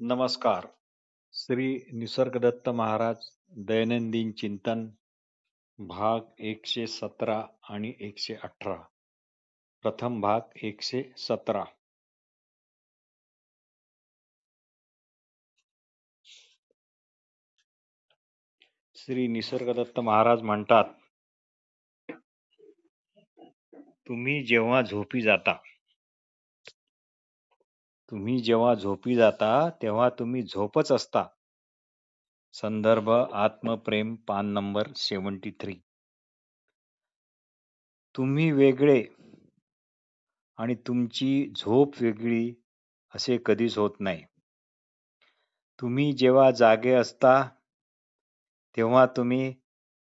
नमस्कार. श्री निसर्गदत्त महाराज दैनंदिन चिंतन भाग 117 आणि 118. प्रथम भाग 117. श्री निसर्गदत्त महाराज म्हणतात, तुम्ही जेव्हा झोपी जाता तेव्हा तुम्ही झोपच असता. संदर्भ आत्मप्रेम पान नंबर 73. तुम्ही वेगळे आणि तुमची झोप वेगळी असे कधीच होत नाही. तुम्ही जेव्हा जागे असता तेव्हा तुम्ही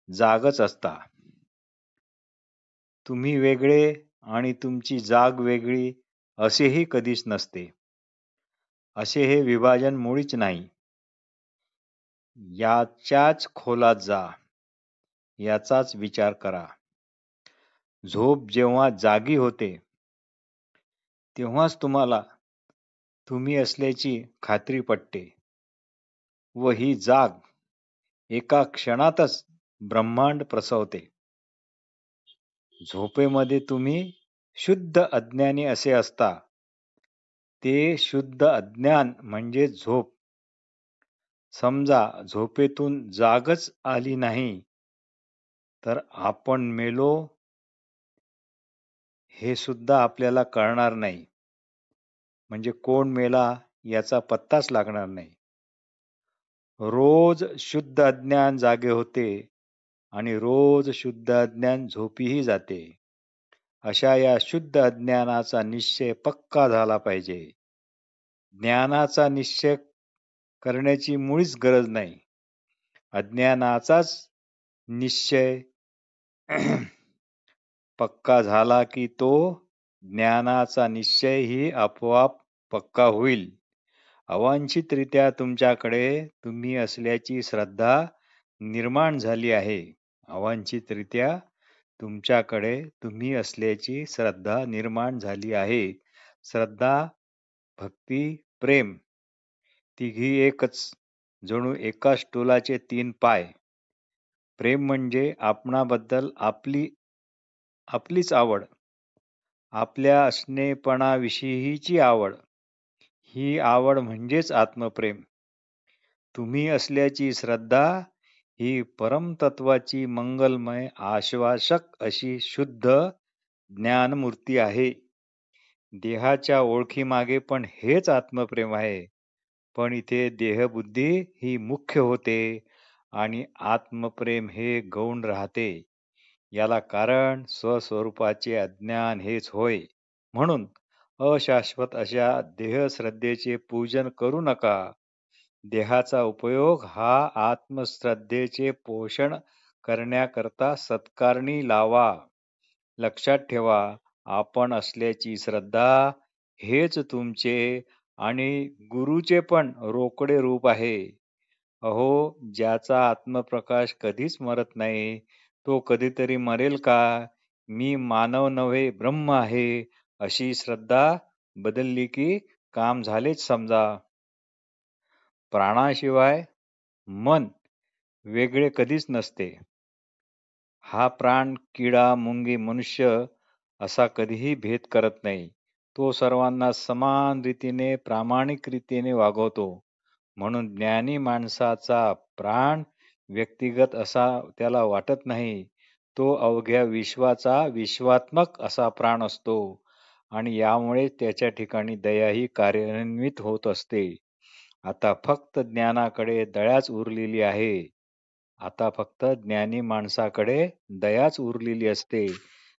जागच असता. तुम्ही वेगळे आणि तुमची जाग वेगळी असेही कधीच नसते. असे हे विभाजन मुळीच नाही. याच्याच खोलात जा, याचाच विचार करा. झोप जेव्हा जागी होते तेव्हाच तुम्हाला तुम्ही असल्याची खात्री पटते व ही जाग एका क्षणातच ब्रह्मांड प्रसवते. झोपेमध्ये तुम्ही शुद्ध अज्ञानी असे असता. ते शुद्ध अज्ञान म्हणजे झोप. समजा झोपेतून जागच आली नाही तर आपण मेलो हे सुद्धा आपल्याला कळणार नाही. म्हणजे कोण मेला याचा पत्ताच लागणार नाही. रोज शुद्ध अज्ञान जागे होते आणि रोज शुद्ध अज्ञान झोपीही जाते. अशा या शुद्ध अज्ञानाचा निश्चय पक्का झाला पाहिजे. ज्ञानाचा निश्चय करण्याची मुळीच गरज नाही. अज्ञानाचाच निश्चय पक्का झाला की तो ज्ञानाचा निश्चयही आपोआप पक्का होईल. अवांछितरित्या तुमच्याकडे तुम्ही असल्याची श्रद्धा निर्माण झाली आहे. अवांछितरित्या तुमच्याकडे तुम्ही असल्याची श्रद्धा निर्माण झाली आहे. श्रद्धा, भक्ती, प्रेम तिघी एकच, जणू एकाच टोलाचे 3 पाय. प्रेम म्हणजे आपणाबद्दल आपलीच आवड, आपल्या असणेपणाविषयीची आवड. ही आवड म्हणजेच आत्मप्रेम. तुम्ही असल्याची श्रद्धा ही परमतत्वाची मंगलमय आश्वासक अशी शुद्ध ज्ञानमूर्ती आहे. देहाच्या ओळखीमागे पण हेच आत्मप्रेम आहे. पण इथे देहबुद्धी ही मुख्य होते आणि आत्मप्रेम हे गौण राहते. याला कारण स्वस्वरूपाचे अज्ञान हेच होय. म्हणून अशाश्वत अशा देहश्रद्धेचे पूजन करू नका. देहाचा उपयोग हा आत्मश्रद्धेचे पोषण करण्याकरता सत्कारणी लावा. लक्षात ठेवा, आपण असल्याची श्रद्धा हेच तुमचे आणि गुरुचे पण रोकडे रूप आहे. अहो, ज्याचा आत्मप्रकाश कधीच मरत नाही तो कधीतरी मरेल का? मी मानव नव्हे ब्रह्म आहे अशी श्रद्धा बदलली की काम झालेच समजा. प्राणाशिवाय मन वेगळे कधीच नसते. हा प्राण किडा मुंगी मनुष्य असा कधीही भेद करत नाही. तो सर्वांना समान रीतीने प्रामाणिक रीतीने वागवतो. म्हणून ज्ञानी माणसाचा प्राण व्यक्तिगत असा त्याला वाटत नाही. तो अवघ्या विश्वाचा विश्वात्मक असा प्राण असतो आणि यामुळे त्याच्या ठिकाणी दयाही कार्यान्वित होत असते. आता फक्त ज्ञानाकडे दयाच उरलेली आहे. आता फक्त ज्ञानी माणसाकडे दयाच उरलेली असते.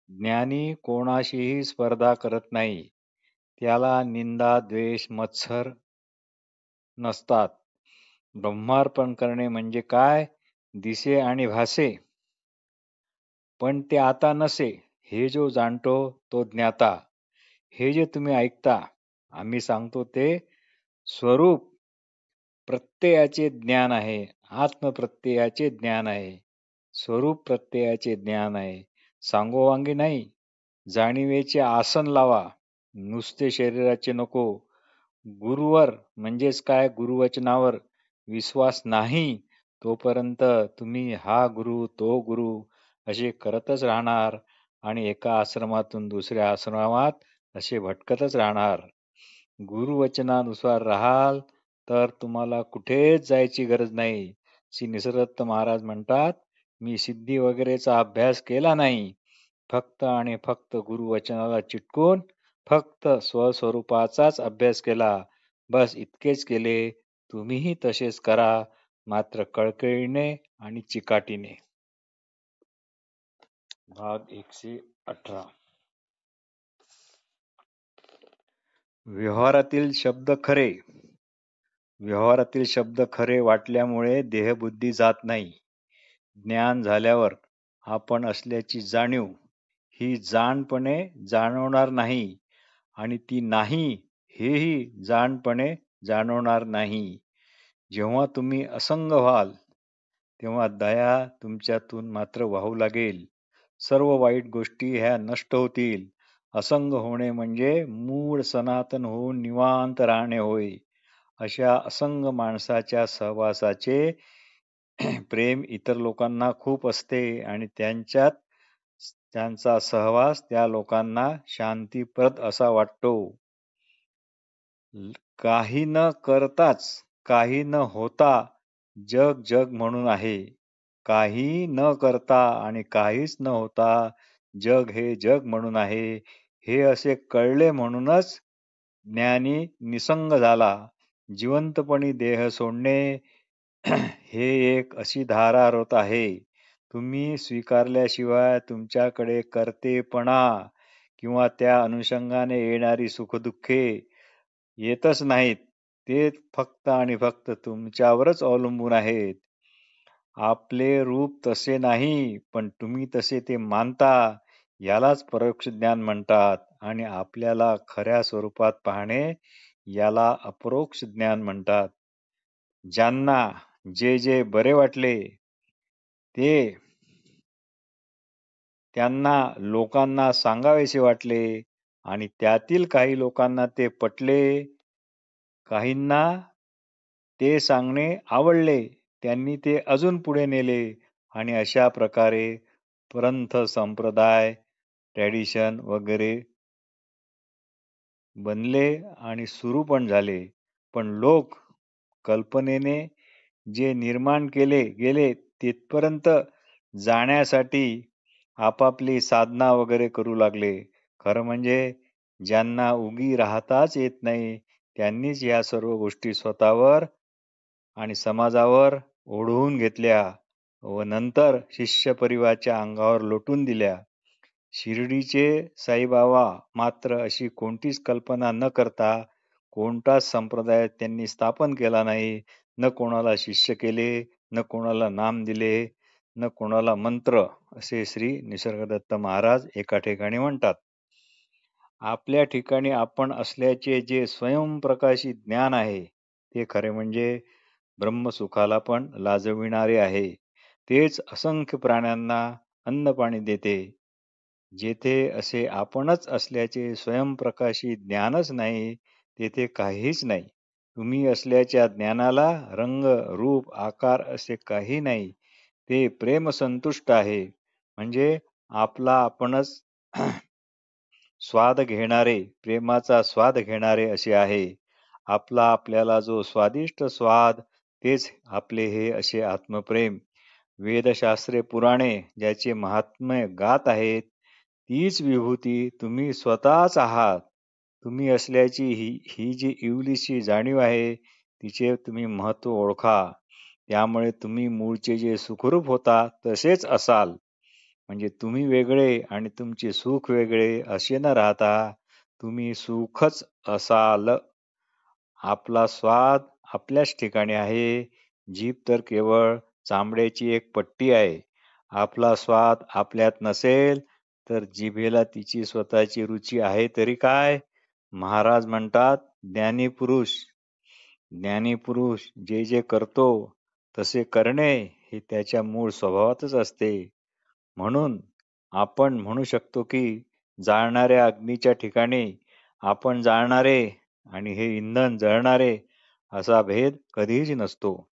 ज्ञानी कोणाशीही स्पर्धा करत नाही. त्याला निंदा, द्वेष, मत्सर नसतात. ब्रह्मार्पण करणे म्हणजे काय? दिसे आणि भासे पण ते आता नसे, हे जो जाणतो तो ज्ञाता. हे जे तुम्ही ऐकता आम्ही सांगतो ते स्वरूप प्रत्ययाचे ज्ञान आहे. आत्मप्रत्ययाचे ज्ञान आहे. स्वरूप प्रत्ययाचे ज्ञान आहे. सांगोवांगी नाही. जाणीवेचे आसन लावा. नुसते शरीराचे नको. गुरुवर म्हणजेच काय गुरुवचनावर विश्वास नाही तोपर्यंत तुम्ही हा गुरु तो गुरु असे करतच राहणार आणि एका आश्रमातून दुसऱ्या आश्रमात असे भटकतच राहणार. गुरुवचनानुसार राहाल तर तुम्हाला कुठेच जायची गरज नाही. श्री निसर्गदत्त महाराज म्हणतात, मी सिद्धी वगैरेचा अभ्यास केला नाही. फक्त आणि फक्त गुरुवचनाला चिटकून फक्त स्वस्वरूपाचाच अभ्यास केला. बस इतकेच केले. तुम्हीही तसेच करा, मात्र कळकळीने आणि चिकाटीने. भाग 118. व्यवहारातील शब्द खरे. व्यवहारातील शब्द खरे वाटल्यामुळे देहबुद्धी जात नाही. ज्ञान झाल्यावर आपण असल्याची जाणीव ही जाणपणे जाणवणार नाही आणि ती नाही हेही जाणपणे जाणवणार नाही. जेव्हा तुम्ही असंग व्हाल तेव्हा दया तुमच्यातून मात्र वाहू लागेल. सर्व वाईट गोष्टी ह्या नष्ट होतील. असंग होणे म्हणजे मूळ सनातन होऊन निवांत राहणे होय. अशा असंग माणसाच्या सहवासाचे प्रेम इतर लोकांना खूप असते आणि त्यांचा सहवास त्या लोकांना शांतीप्रद असा वाटतो. काही न करताच काही न होता जग जग म्हणून आहे. काही न करता आणि काहीच न होता जग हे जग म्हणून आहे. हे असे कळले म्हणूनच ज्ञानी निसंग झाला. जिवंतपणी देह सोडणे हे एक अशी धारारोत आहे. तुम्ही स्वीकारल्याशिवाय तुमच्याकडे कर्तेपणा किंवा त्या अनुषंगाने येणारी सुखदुःखे येतच नाहीत. ते फक्त आणि फक्त तुमच्यावरच अवलंबून आहेत. आपले रूप तसे नाही, पण तुम्ही तसे ते मानता. यालाच परोक्ष ज्ञान म्हणतात आणि आपल्याला खऱ्या स्वरूपात पाहणे याला अपरोक्ष ज्ञान म्हणतात. ज्यांना जे जे बरे वाटले ते त्यांना लोकांना सांगावेसे वाटले आणि त्यातील काही लोकांना ते पटले. काहींना ते सांगणे आवडले. त्यांनी ते अजून पुढे नेले आणि अशा प्रकारे पंथ संप्रदाय ट्रॅडिशन वगैरे बनले आणि सुरू पण झाले. पण लोक कल्पनेने जे निर्माण केले गेले तिथपर्यंत जाण्यासाठी आपापली साधना वगैरे करू लागले. खरं म्हणजे ज्यांना उगी राहताच येत नाही त्यांनीच या सर्व गोष्टी स्वतःवर आणि समाजावर ओढवून घेतल्या व नंतर शिष्य परिवाराच्या अंगावर लोटून दिल्या. शिर्डीचे साईबाबा मात्र अशी कोणतीच कल्पना न करता कोणताच संप्रदाय त्यांनी स्थापन केला नाही. न कोणाला शिष्य केले, न कोणाला नाम दिले, न कोणाला मंत्र, असे श्री निसर्गदत्त महाराज एका ठिकाणी म्हणतात. आपल्या ठिकाणी आपण असल्याचे जे स्वयंप्रकाशी ज्ञान आहे ते खरे म्हणजे ब्रह्मसुखाला पण लाजविणारे आहे. तेच असंख्य प्राण्यांना अन्न पाणी देते. जेथे असे आपणच असल्याचे स्वयंप्रकाशी ज्ञानच नाही तेथे काहीच नाही. तुम्ही असल्याच्या ज्ञानाला रंग, रूप, आकार असे काही नाही. ते प्रेमसंतुष्ट आहे. म्हणजे आपला आपणच स्वाद घेणारे, प्रेमाचा स्वाद घेणारे असे आहे. आपला आपल्याला जो स्वादिष्ट स्वाद तेच आपले हे असे आत्मप्रेम. वेदशास्त्रे पुराणे ज्याचे महात्म्य गात आहेत तीच विभूती तुम्ही स्वतःच आहात. तुम्ही असल्याची ही जी इवलीशी जाणीव आहे तिचे तुम्ही महत्त्व ओळखा. त्यामुळे तुम्ही मूळचे जे सुखरूप होता तसेच असाल. म्हणजे तुम्ही वेगळे आणि तुमचे सुख वेगळे असे न राहता तुम्ही सुखच असाल. आपला स्वाद आपल्याच ठिकाणी आहे. जीभ तर केवळ चामड्याची एक पट्टी आहे. आपला स्वाद आपल्यात नसेल तर जिभेला तिची स्वतःची रुची आहे तरी काय? महाराज म्हणतात, ज्ञानी पुरुष जे जे करतो तसे करणे हे त्याच्या मूळ स्वभावातच असते. म्हणून आपण म्हणू शकतो की जाळणाऱ्या अग्नीच्या ठिकाणी आपण जाळणारे आणि हे इंधन जळणारे असा भेद कधीच नसतो.